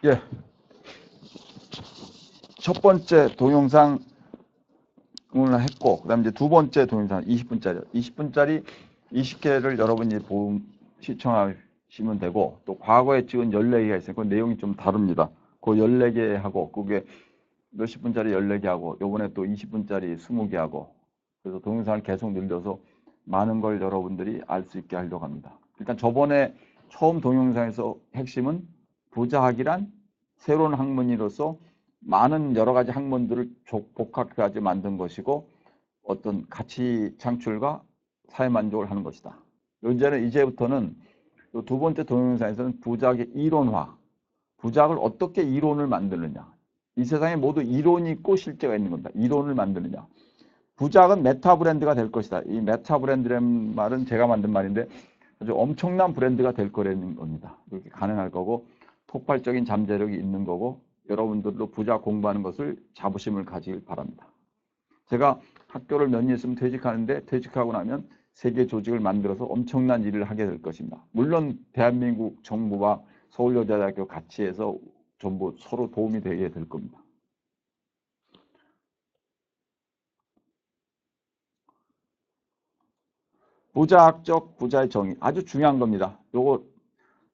예, 첫 번째 동영상을 했고, 그 다음에 이제 두 번째 동영상 20분짜리. 20분짜리 20개를 여러분이 시청하시면 되고, 또 과거에 찍은 14개가 있어요. 그 내용이 좀 다릅니다. 그 14개 하고, 그게 몇십 분짜리 14개 하고, 요번에 또 20분짜리 20개 하고, 그래서 동영상을 계속 늘려서 많은 걸 여러분들이 알 수 있게 하려고 합니다. 일단 저번에 처음 동영상에서 핵심은 부자학이란 새로운 학문으로서 많은 여러 가지 학문들을 복합해가지고 만든 것이고 어떤 가치 창출과 사회 만족을 하는 것이다. 이제부터는 두 번째 동영상에서는 부자학의 이론화, 부자학을 어떻게 이론을 만드느냐. 이 세상에 모두 이론이 있고 실제가 있는 겁니다. 이론을 만드느냐. 부자학은 메타 브랜드가 될 것이다. 이 메타 브랜드라는 말은 제가 만든 말인데 아주 엄청난 브랜드가 될 거라는 겁니다. 이렇게 가능할 거고 폭발적인 잠재력이 있는 거고 여러분들도 부자 공부하는 것을 자부심을 가지길 바랍니다. 제가 학교를 몇 년 있으면 퇴직하는데 퇴직하고 나면 세계 조직을 만들어서 엄청난 일을 하게 될 것입니다. 물론 대한민국 정부와 서울여자대학교 같이 해서 전부 서로 도움이 되게 될 겁니다. 부자학적 부자의 정의 아주 중요한 겁니다. 요거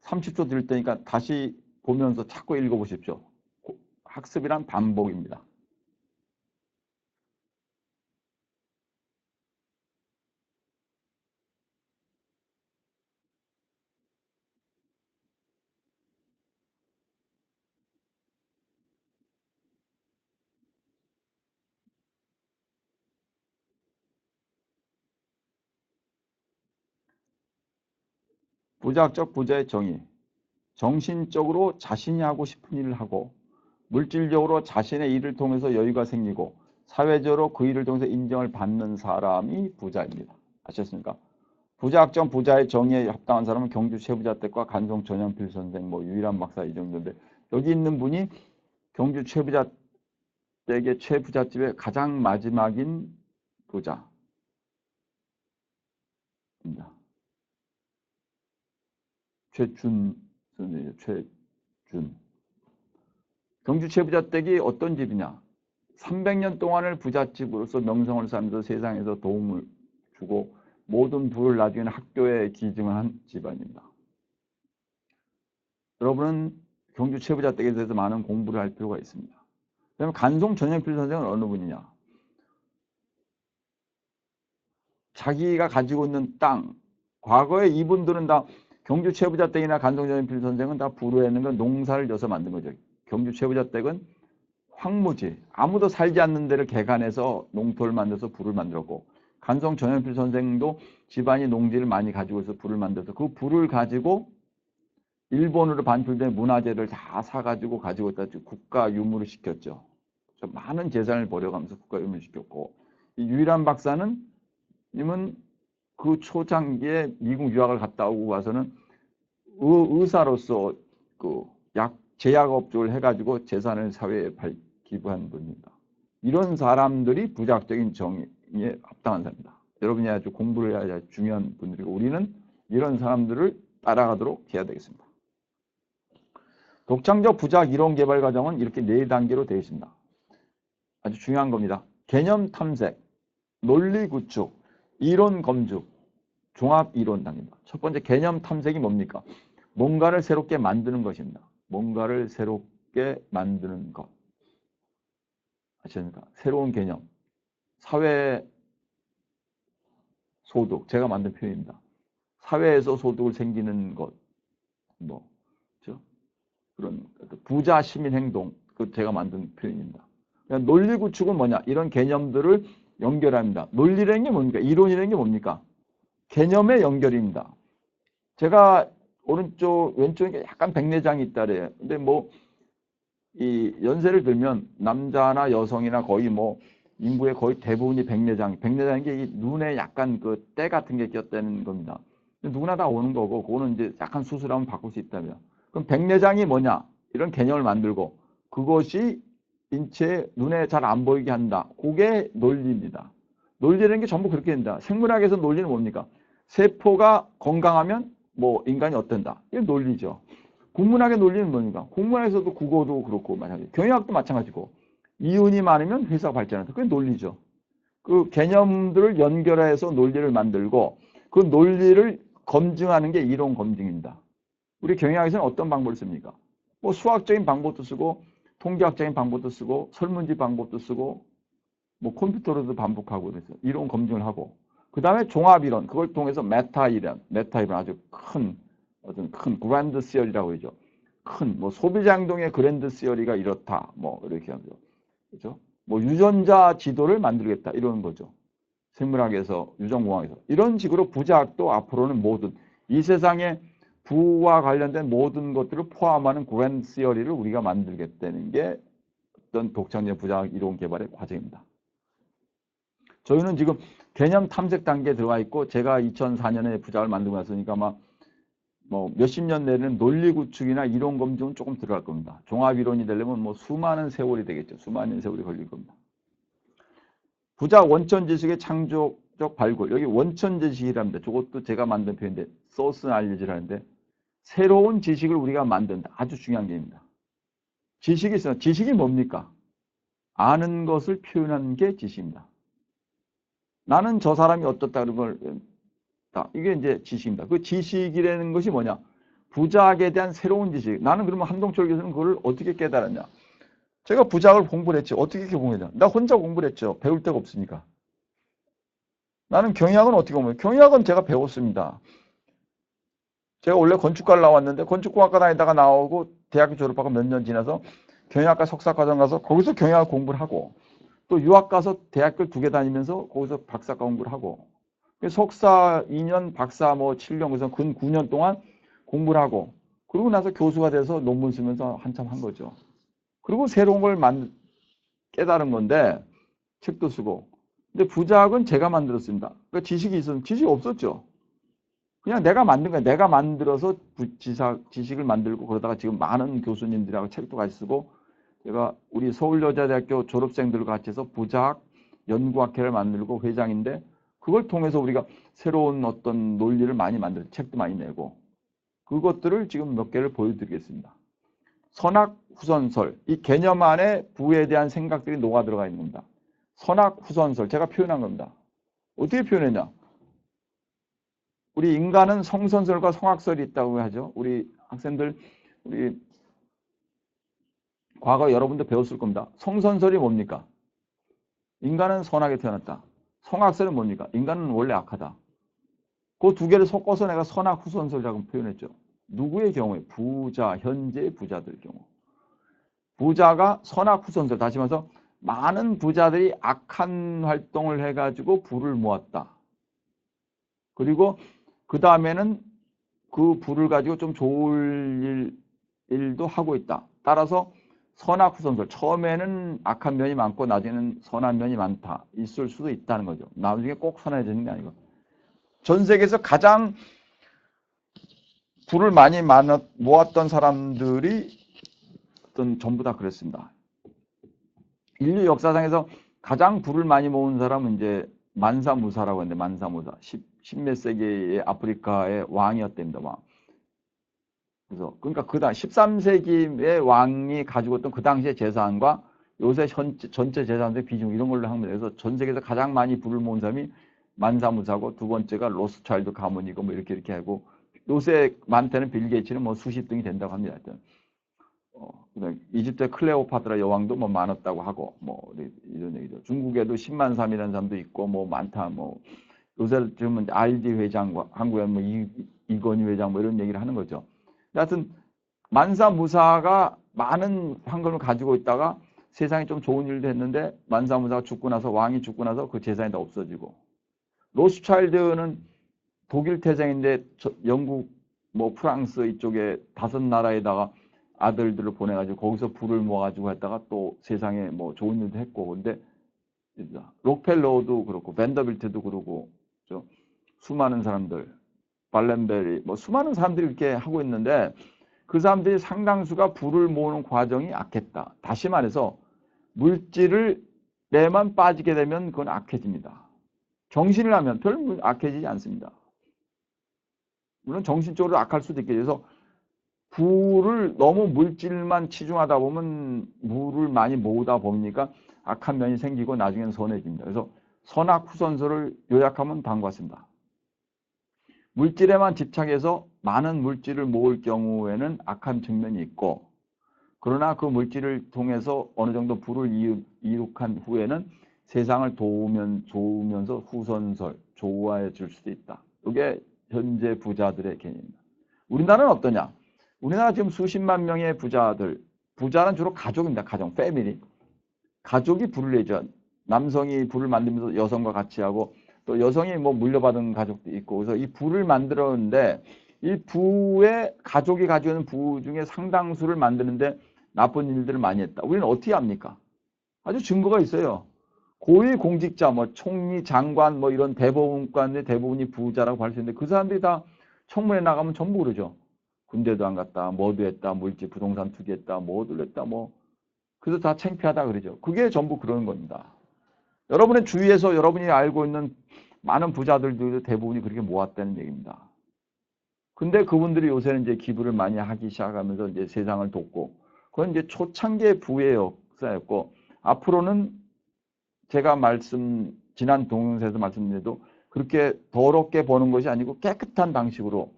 30초 드릴 테니까 다시 보면서 자꾸 읽어보십시오. 학습이란 반복입니다. 부자학적 부자의 정의. 정신적으로 자신이 하고 싶은 일을 하고 물질적으로 자신의 일을 통해서 여유가 생기고 사회적으로 그 일을 통해서 인정을 받는 사람이 부자입니다. 아셨습니까? 부자학적 부자의 정의에 합당한 사람은 경주 최부자댁과 간송 전영필 선생, 유일한 박사 이 정도인데 여기 있는 분이 경주 최부자댁의 최부잣집의 가장 마지막인 부자입니다. 최준 선생님, 최준. 경주 최부잣댁이 어떤 집이냐? 300년 동안을 부잣집으로서 명성을 쌓으면서 세상에서 도움을 주고 모든 부를 나중에는 학교에 기증을 한 집안입니다. 여러분은 경주 최부잣댁에 대해서 많은 공부를 할 필요가 있습니다. 그다음에 간송 전영필 선생은 어느 분이냐? 자기가 가지고 있는 땅, 과거에 이분들은 다 경주 최부잣댁이나 간송 전영필 선생은 다 부르에 있는 건 농사를 져서 만든 거죠. 경주 최부잣댁은 황무지, 아무도 살지 않는 데를 개간해서 농토를 만들어서 불을 만들었고 간송 전영필 선생도 집안이 농지를 많이 가지고 있어서 불을 만들어서 그 불을 가지고 일본으로 반출된 문화재를 다 사가지고 가지고 있다 국가 유물을 시켰죠. 많은 재산을 버려가면서 국가 유물을 시켰고 이 유일한 박사는 님은 그 초창기에 미국 유학을 갔다 오고 와서는 의사로서 그 제약업종을 해가지고 재산을 사회에 기부한 분입니다. 이런 사람들이 부자학적인 정의에 합당한 사람입니다. 여러분이 아주 공부를 해야 할 중요한 분들이고 우리는 이런 사람들을 따라가도록 해야 되겠습니다. 독창적 부자학 이론 개발 과정은 이렇게 4단계로 되어 있습니다. 아주 중요한 겁니다. 개념 탐색, 논리 구축, 이론 검증, 종합 이론 단계입니다. 첫 번째 개념 탐색이 뭡니까? 뭔가를 새롭게 만드는 것입니다. 뭔가를 새롭게 만드는 것. 아십니까? 새로운 개념. 사회 소득. 제가 만든 표현입니다. 사회에서 소득을 생기는 것. 그렇죠? 그런 부자 시민 행동. 그 제가 만든 표현입니다. 논리 구축은 뭐냐? 이런 개념들을 연결합니다. 논리라는 게 뭡니까? 이론이라는 게 뭡니까? 개념의 연결입니다. 제가 오른쪽, 왼쪽에 약간 백내장이 있다래요. 근데 이 연세를 들면 남자나 여성이나 거의 인구의 거의 대부분이 백내장인 게 눈에 약간 그 때 같은 게 꼈다는 겁니다. 누구나 다 오는 거고, 그거는 이제 약간 수술하면 바꿀 수 있다며. 그럼 백내장이 뭐냐? 이런 개념을 만들고, 그것이 인체에 눈에 잘 안 보이게 한다. 그게 논리입니다. 논리라는 게 전부 그렇게 된다. 생물학에서 논리는 뭡니까? 세포가 건강하면 인간이 어떤다. 이게 논리죠. 국문학의 논리는 뭡니까? 국문학에서도 국어도 그렇고 마찬가지. 경영학도 마찬가지고. 이윤이 많으면 회사가 발전한다. 그게 논리죠. 그 개념들을 연결해서 논리를 만들고 그 논리를 검증하는 게 이론 검증입니다. 우리 경영학에서는 어떤 방법을 씁니까? 뭐 수학적인 방법도 쓰고 통계학적인 방법도 쓰고 설문지 방법도 쓰고 뭐 컴퓨터로도 반복하고 그래서 이론 검증을 하고 그 다음에 종합이론 그걸 통해서 메타이론 아주 큰 어떤 큰 그랜드 시어리라고 하죠. 큰 뭐 소비자 행동의 그랜드 시어리가 이렇다 뭐 이렇게 하죠. 그렇죠? 뭐 유전자 지도를 만들겠다 이런 거죠. 생물학에서 유전공학에서 이런 식으로 부자학도 앞으로는 모든 이 세상에 부와 관련된 모든 것들을 포함하는 그랜드 시어리를 우리가 만들겠다는 게 어떤 독창적 부자학 이론 개발의 과정입니다. 저희는 지금 개념 탐색 단계에 들어가 있고 제가 2004년에 부자학을 만들고 났으니까 아마 뭐 몇십 년 내에는 논리 구축이나 이론 검증은 조금 들어갈 겁니다. 종합 이론이 되려면 뭐 수많은 세월이 되겠죠. 수많은 세월이 걸릴 겁니다. 부자 원천 지식의 창조적 발굴. 여기 원천 지식이랍니다. 저것도 제가 만든 표현인데 소스 알리지라는데 새로운 지식을 우리가 만든다. 아주 중요한 게입니다. 지식이 있어요. 지식이 뭡니까? 아는 것을 표현하는 게 지식입니다. 나는 저 사람이 어떻다 그런 걸 이게 이제 지식입니다. 그 지식이라는 것이 뭐냐? 부자학에 대한 새로운 지식. 나는 그러면 한동철 교수는 그걸 어떻게 깨달았냐? 제가 부자학을 공부를 했지. 어떻게 공부했냐? 나 혼자 공부를 했죠. 배울 데가 없으니까. 나는 경영학은 어떻게 공부해요? 경영학은 제가 배웠습니다. 제가 원래 건축과를 나왔는데 건축공학과 다니다가 나오고 대학교 졸업하고 몇 년 지나서 경영학과 석사과정 가서 거기서 경영학 공부를 하고 또 유학 가서 대학교 2개 다니면서 거기서 박사과 공부를 하고 석사 2년, 박사 뭐 7년, 그래서 근 9년 동안 공부를 하고 그러고 나서 교수가 돼서 논문 쓰면서 한참 한 거죠. 그리고 새로운 걸 깨달은 건데 책도 쓰고 근데 부자학은 제가 만들었습니다. 그러니까 지식이 있었는데 지식이 없었죠. 그냥 내가 만든 거야. 내가 만들어서 지식을 만들고 그러다가 지금 많은 교수님들하고 책도 같이 쓰고 제가 우리 서울여자대학교 졸업생들과 같이 해서 부자학 연구학회를 만들고 회장인데 그걸 통해서 우리가 새로운 어떤 논리를 많이 만들고 책도 많이 내고 그것들을 지금 몇 개를 보여드리겠습니다. 선악 후선설. 이 개념 안에 부에 대한 생각들이 녹아 들어가 있는 겁니다. 선악 후선설. 제가 표현한 겁니다. 어떻게 표현했냐? 우리 인간은 성선설과 성악설이 있다고 하죠. 우리 학생들, 우리 과거 여러분도 배웠을 겁니다. 성선설이 뭡니까? 인간은 선하게 태어났다. 성악설은 뭡니까? 인간은 원래 악하다. 그 두 개를 섞어서 내가 선악 후선설이라고 표현했죠. 누구의 경우에? 부자, 현재의 부자들 경우. 부자가 선악 후선설. 다시 말해서 많은 부자들이 악한 활동을 해가지고 부를 모았다. 그리고 그 다음에는 그 부를 가지고 좀 좋을 일도 하고 있다. 따라서 선악 후선설. 처음에는 악한 면이 많고 나중에는 선한 면이 많다. 있을 수도 있다는 거죠. 나중에 꼭 선해지는 게 아니고. 전 세계에서 가장 부를 많이 모았던 사람들이 전부 다 그랬습니다. 인류 역사상에서 가장 부를 많이 모은 사람은 이제 만사무사라고 하는데 만사무사. 10몇 세기의 아프리카의 왕이었답니다. 왕. 그래서 그러니까 그 당 13세기의 왕이 가지고 있던 그 당시의 재산과 요새 전체 재산의 비중 이런 걸로 합니다. 그래서 전 세계에서 가장 많이 부를 모은 사람이 만사무사고 두 번째가 로스차일드 가문이고 뭐 이렇게 하고 요새 많다는 빌 게이츠는 뭐 수십 등이 된다고 합니다. 하여튼. 이집트의 클레오파트라 여왕도 뭐 많았다고 하고 뭐 이런 얘기죠. 중국에도 10만 3이라는 사람도 있고 뭐 많다 뭐 요새 지금은 RD 회장 한국에 뭐 이건희 회장 뭐 이런 얘기를 하는 거죠. 하여튼 만사무사가 많은 황금을 가지고 있다가 세상에 좀 좋은 일도 했는데 만사무사가 죽고 나서 왕이 죽고 나서 그 재산이 다 없어지고 로스차일드는 독일 태생인데 영국 뭐 프랑스 이쪽에 5나라에다가 아들들을 보내가지고 거기서 부를 모아가지고 했다가 또 세상에 뭐 좋은 일도 했고 근데 록펠러도 그렇고 밴더빌트도 그렇고 수많은 사람들 발렌베리 뭐 수많은 사람들이 이렇게 하고 있는데 그 사람들이 상당수가 부를 모으는 과정이 악했다. 다시 말해서 물질을 내만 빠지게 되면 그건 악해집니다. 정신을 하면 별로 악해지지 않습니다. 물론 정신적으로 악할 수도 있겠죠. 그래서 부를 너무 물질만 치중하다 보면 물을 많이 모으다 보니까 악한 면이 생기고 나중에는 선해집니다. 그래서 선악 후선설을 요약하면 다음과 같습니다. 물질에만 집착해서 많은 물질을 모을 경우에는 악한 측면이 있고, 그러나 그 물질을 통해서 어느 정도 부를 이룩한 후에는 세상을 도우면서 후선설, 조화해 줄 수도 있다. 이게 현재 부자들의 개념입니다. 우리나라는 어떠냐? 우리나라 지금 수십만 명의 부자들, 부자는 주로 가족입니다. 가정, 패밀리. 가족이 부를 내죠. 남성이 부를 만들면서 여성과 같이 하고, 또 여성이 뭐 물려받은 가족도 있고, 그래서 이 부를 만들었는데, 이 부의 가족이 가지고 있는 부 중에 상당수를 만드는데 나쁜 일들을 많이 했다. 우리는 어떻게 합니까? 아주 증거가 있어요. 고위 공직자, 뭐 총리, 장관, 뭐 이런 대법원관의 대부분이 부자라고 할 수 있는데 그 사람들이 다 청문회 나가면 전부 그러죠. 군대도 안 갔다, 뭐도 했다, 물질, 부동산 투기했다, 뭐도 했다, 뭐. 그래서 다 창피하다 그러죠. 그게 전부 그런 겁니다. 여러분의 주위에서 여러분이 알고 있는 많은 부자들도 대부분이 그렇게 모았다는 얘기입니다. 근데 그분들이 요새는 이제 기부를 많이 하기 시작하면서 이제 세상을 돕고, 그건 이제 초창기의 부의 역사였고, 앞으로는 제가 지난 동영상에서 말씀드려도 그렇게 더럽게 버는 것이 아니고 깨끗한 방식으로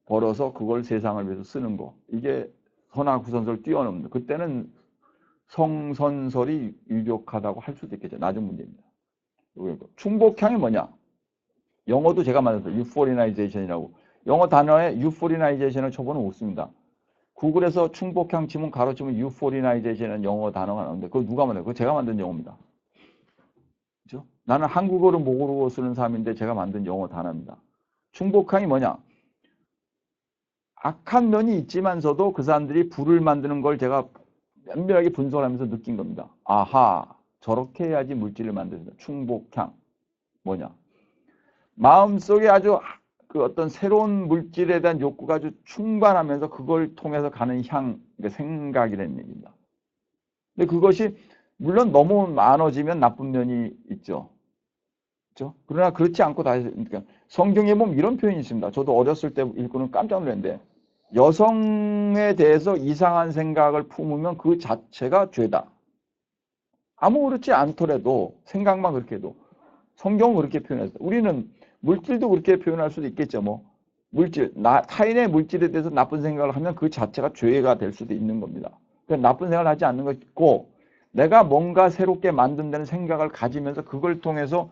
벌어서 그걸 세상을 위해서 쓰는 거. 이게 선악 후선설 뛰어넘는. 그때는 성선설이 유력하다고 할 수도 있겠죠. 낮은 문제입니다. 충복향이 뭐냐? 영어도 제가 만들었어요. euphorianization이라고. 영어 단어에 euphorianization을 쳐보면 없습니다. 구글에서 충복향 치면 가로치면 euphorianization이라는 영어 단어가 나오는데 그걸 누가 만들어요? 그거 제가 만든 영어입니다. 그렇죠? 나는 한국어를 모국어로 쓰는 사람인데 제가 만든 영어 단어입니다. 충복향이 뭐냐? 악한 면이 있지만서도 그 사람들이 불을 만드는 걸 제가 면밀하게 분석을 하면서 느낀 겁니다. 아하, 저렇게 해야지 물질을 만든다. 충복향. 뭐냐? 마음속에 아주 그 어떤 새로운 물질에 대한 욕구가 아주 충만하면서 그걸 통해서 가는 그러니까 생각이라는 얘기입니다. 근데 그것이 물론 너무 많아지면 나쁜 면이 있죠. 그렇죠? 그러나 그렇지 않고 그러니까 성경에 보면 이런 표현이 있습니다. 저도 어렸을 때 읽고는 깜짝 놀랐는데 여성에 대해서 이상한 생각을 품으면 그 자체가 죄다. 아무렇지 않더라도 생각만 그렇게 해도 성경은 그렇게 표현했어요. 우리는 물질도 그렇게 표현할 수도 있겠죠. 뭐 물질, 타인의 물질에 대해서 나쁜 생각을 하면 그 자체가 죄가 될 수도 있는 겁니다. 그러니까 나쁜 생각을 하지 않는 것 있고 내가 뭔가 새롭게 만든다는 생각을 가지면서 그걸 통해서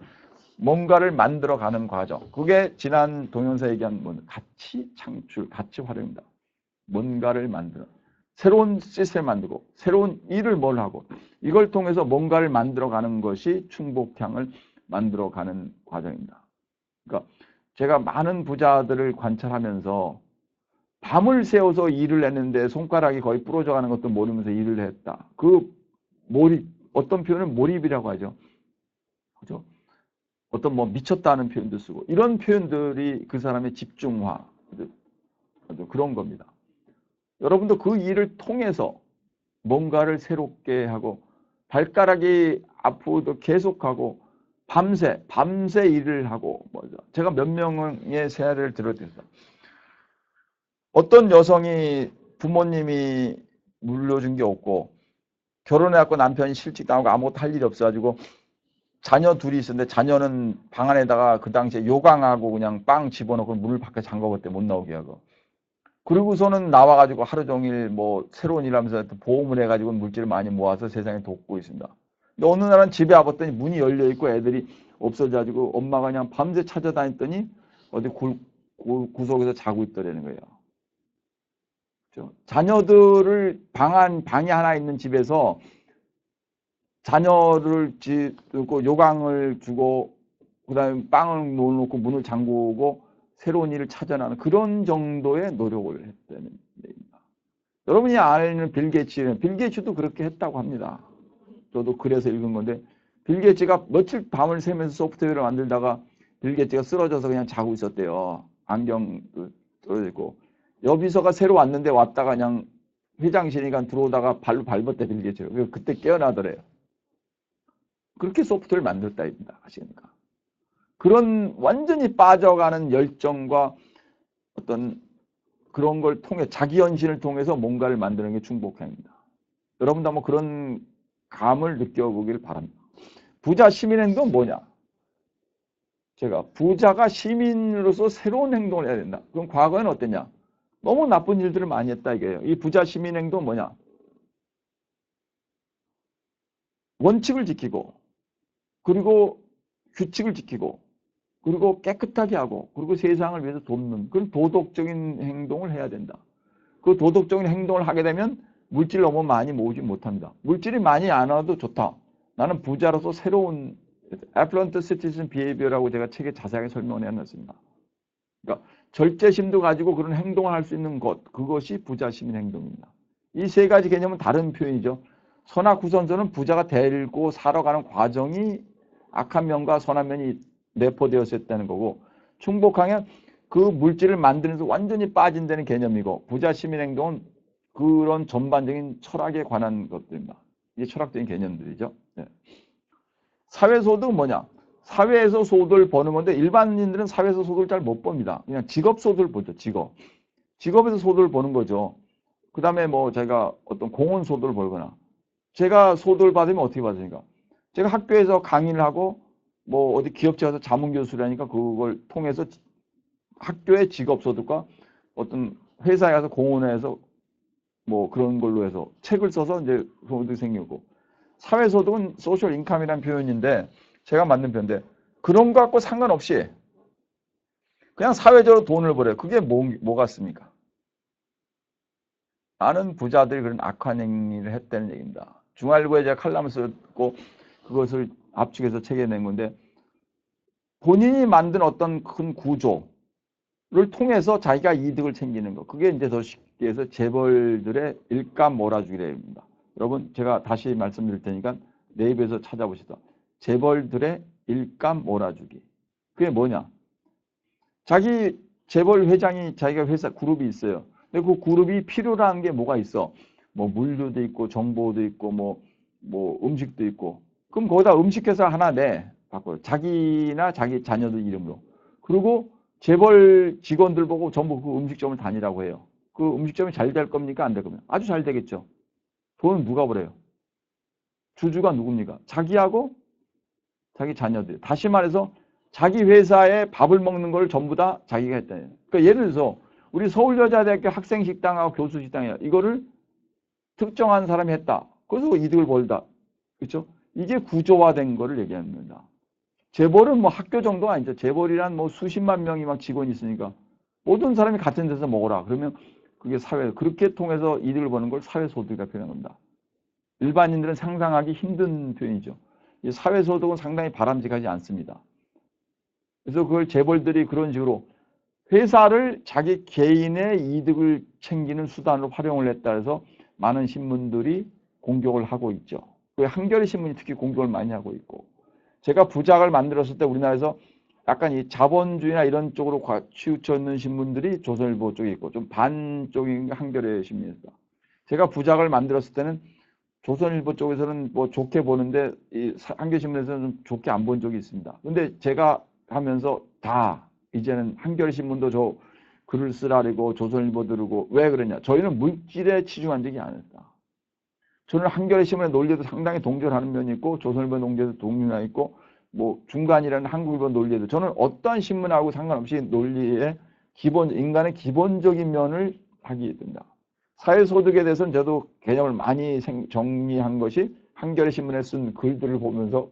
뭔가를 만들어가는 과정. 그게 지난 동영상 얘기한 가치 창출, 가치 활용입니다. 뭔가를 만들어. 새로운 시스템을 만들고 새로운 일을 뭘 하고 이걸 통해서 뭔가를 만들어가는 것이 충복향을 만들어가는 과정입니다. 그러니까 제가 많은 부자들을 관찰하면서 밤을 새워서 일을 했는데 손가락이 거의 부러져 가는 것도 모르면서 일을 했다. 그 몰입, 어떤 표현은 몰입이라고 하죠. 그죠? 어떤 뭐 미쳤다는 표현도 쓰고 이런 표현들이 그 사람의 집중화 그런 겁니다. 여러분도 그 일을 통해서 뭔가를 새롭게 하고 발가락이 아프도 계속하고 밤새 일을 하고 제가 몇 명의 세례를 들었습니다. 어떤 여성이 부모님이 물려준 게 없고 결혼해갖고 남편이 실직 당하고 아무것도 할 일이 없어가지고 자녀 둘이 있었는데 자녀는 방 안에다가 그 당시에 요강하고 그냥 빵 집어넣고 문을 밖에 잠가봤대 못 나오게 하고 그리고서는 나와가지고 하루 종일 뭐 새로운 일 하면서 보험을 해가지고 물질을 많이 모아서 세상에 돕고 있습니다. 근데 어느 날은 집에 와봤더니 문이 열려있고 애들이 없어져가지고 엄마가 그냥 밤새 찾아다녔더니 어디 구석에서 자고 있더라는 거예요. 그렇죠? 자녀들을 방이 하나 있는 집에서 자녀를 주고 요강을 주고 그다음에 빵을 놓고 문을 잠그고 새로운 일을 찾아나는 그런 정도의 노력을 했다는 얘기입니다. 여러분이 아는 빌 게이츠도 그렇게 했다고 합니다. 저도 그래서 읽은 건데 빌 게이츠가 며칠 밤을 새면서 소프트웨어를 만들다가 빌 게이츠가 쓰러져서 그냥 자고 있었대요. 안경도 떨어지고 여비서가 새로 왔다가 그냥 회장실이니까 들어오다가 발로 밟았대 빌 게이츠가. 그때 깨어나더래요. 그렇게 소프트웨어를 만들었다입니다. 아시겠습니까? 그런 완전히 빠져가는 열정과 어떤 그런 걸 통해 자기 헌신을 통해서 뭔가를 만드는 게 충복행입니다. 여러분도 한번 그런 감을 느껴보길 바랍니다. 부자 시민 행동은 뭐냐? 제가 부자가 시민으로서 새로운 행동을 해야 된다. 그럼 과거에는 어땠냐? 너무 나쁜 일들을 많이 했다 이거예요. 이 부자 시민 행동은 뭐냐? 원칙을 지키고 그리고 규칙을 지키고 그리고 깨끗하게 하고 그리고 세상을 위해서 돕는 그런 도덕적인 행동을 해야 된다. 그 도덕적인 행동을 하게 되면 물질 너무 많이 모으지 못합니다. 물질이 많이 안 와도 좋다. 나는 부자로서 새로운 affluent citizen behavior라고 제가 책에 자세하게 설명을 해놨습니다. 그러니까 절제심도 가지고 그런 행동을 할 수 있는 것, 그것이 부자 시민 행동입니다. 이 세 가지 개념은 다른 표현이죠. 선악후선서는 부자가 되고 살아가는 과정이 악한 면과 선한 면이 내포되었었다는 거고, 충복하면 그 물질을 만드는데 완전히 빠진다는 개념이고, 부자 시민 행동은 그런 전반적인 철학에 관한 것들입니다. 이게 철학적인 개념들이죠. 네. 사회소득은 뭐냐? 사회에서 소득을 버는 건데 일반인들은 사회에서 소득을 잘 못 봅니다. 그냥 직업 소득을 보죠. 직업에서 소득을 버는 거죠. 그 다음에 뭐 제가 어떤 공원 소득을 벌거나 제가 소득을 받으면 어떻게 받습니까? 제가 학교에서 강의를 하고 뭐 어디 기업체 가서 자문교수를 하니까 그걸 통해서 학교의 직업 소득과 어떤 회사에 가서 공원에서 뭐 그런 걸로 해서 책을 써서 이제 소득이 생기고, 사회소득은 소셜 인컴이라는 표현인데 제가 만든 표현인데 그런 거 갖고 상관없이 그냥 사회적으로 돈을 벌어요. 그게 뭐 같습니까? 많은 부자들이 그런 악한 행위를 했다는 얘기입니다. 중앙일보에 제가 칼럼을 썼고 그것을 압축해서 책에 낸 건데, 본인이 만든 어떤 큰 구조를 통해서 자기가 이득을 챙기는 거. 그게 이제 더 쉽게 해서 재벌들의 일감 몰아주기입니다. 여러분 제가 다시 말씀드릴 테니까 네이버에서 찾아보시다. 재벌들의 일감 몰아주기. 그게 뭐냐? 자기 재벌 회장이 자기가 회사 그룹이 있어요. 근데 그 그룹이 필요로 하는 게 뭐가 있어? 뭐 물류도 있고 정보도 있고 뭐 음식도 있고. 그럼 거기다 음식회사 하나 바꿔요. 자기나 자기 자녀들 이름으로. 그리고 재벌 직원들 보고 전부 그 음식점을 다니라고 해요. 그 음식점이 잘 될 겁니까? 안 될 겁니까? 아주 잘 되겠죠. 돈은 누가 벌어요? 주주가 누굽니까? 자기하고 자기 자녀들. 다시 말해서 자기 회사에 밥을 먹는 걸 전부 다 자기가 했다. 그러니까 예를 들어서 우리 서울여자대학교 학생식당하고 교수식당이야. 이거를 특정한 사람이 했다. 그래서 이득을 벌다. 그렇죠? 이게 구조화된 거를 얘기하는 겁니다. 재벌은 뭐 학교 정도가 아니죠. 재벌이란 뭐 수십만 명이 막 직원이 있으니까 모든 사람이 같은 데서 먹어라. 그러면 그게 사회, 그렇게 통해서 이득을 버는 걸 사회소득이라고 표현합니다. 일반인들은 상상하기 힘든 표현이죠. 이 사회소득은 상당히 바람직하지 않습니다. 그래서 그걸 재벌들이 그런 식으로 회사를 자기 개인의 이득을 챙기는 수단으로 활용을 했다 해서 많은 신문들이 공격을 하고 있죠. 그 한겨레 신문이 특히 공격을 많이 하고 있고, 제가 부작을 만들었을 때 우리나라에서 약간 이 자본주의나 이런 쪽으로 치우쳐 있는 신문들이 조선일보 쪽에 있고 좀 반쪽인 게 한겨레 신문이었다. 제가 부작을 만들었을 때는 조선일보 쪽에서는 뭐 좋게 보는데 이 한겨레 신문에서는 좀 좋게 안 본 적이 있습니다. 근데 제가 하면서 다 이제는 한겨레 신문도 저 글을 쓰라고 조선일보 들고, 왜 그러냐? 저희는 물질에 치중한 적이 아니다. 저는 한겨레 신문의 논리에도 상당히 동조하는 면이 있고 조선일보 논리에도 동의가 있고 뭐 중간이라는 한국일보 논리에도 저는 어떠한 신문하고 상관없이 논리의 인간의 기본적인 면을 하게 됩니다. 사회소득에 대해서는 저도 개념을 많이 정리한 것이 한겨레 신문에 쓴 글들을 보면서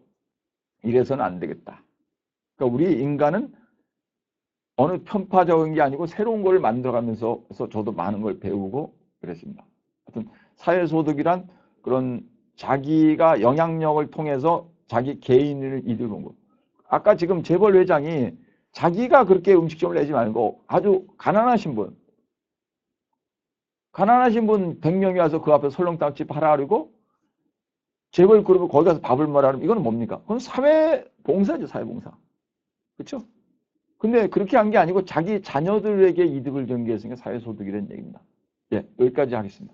이래서는 안 되겠다. 그러니까 우리 인간은 어느 편파적인 게 아니고 새로운 걸 만들어가면서 저도 많은 걸 배우고 그랬습니다. 하여튼 사회소득이란 그런 자기가 영향력을 통해서 자기 개인을 이득을 본 것. 아까 지금 재벌 회장이 자기가 그렇게 음식점을 내지 말고 아주 가난하신 분 100명이 와서 그 앞에 설렁탕집 하라 그러고 재벌 그룹을 거기 가서 밥을 먹으라 그러면 이거는 뭡니까? 그건 사회봉사죠, 사회봉사. 그렇죠? 근데 그렇게 한 게 아니고 자기 자녀들에게 이득을 전개했으니까 사회소득이라는 얘기입니다. 예, 여기까지 하겠습니다.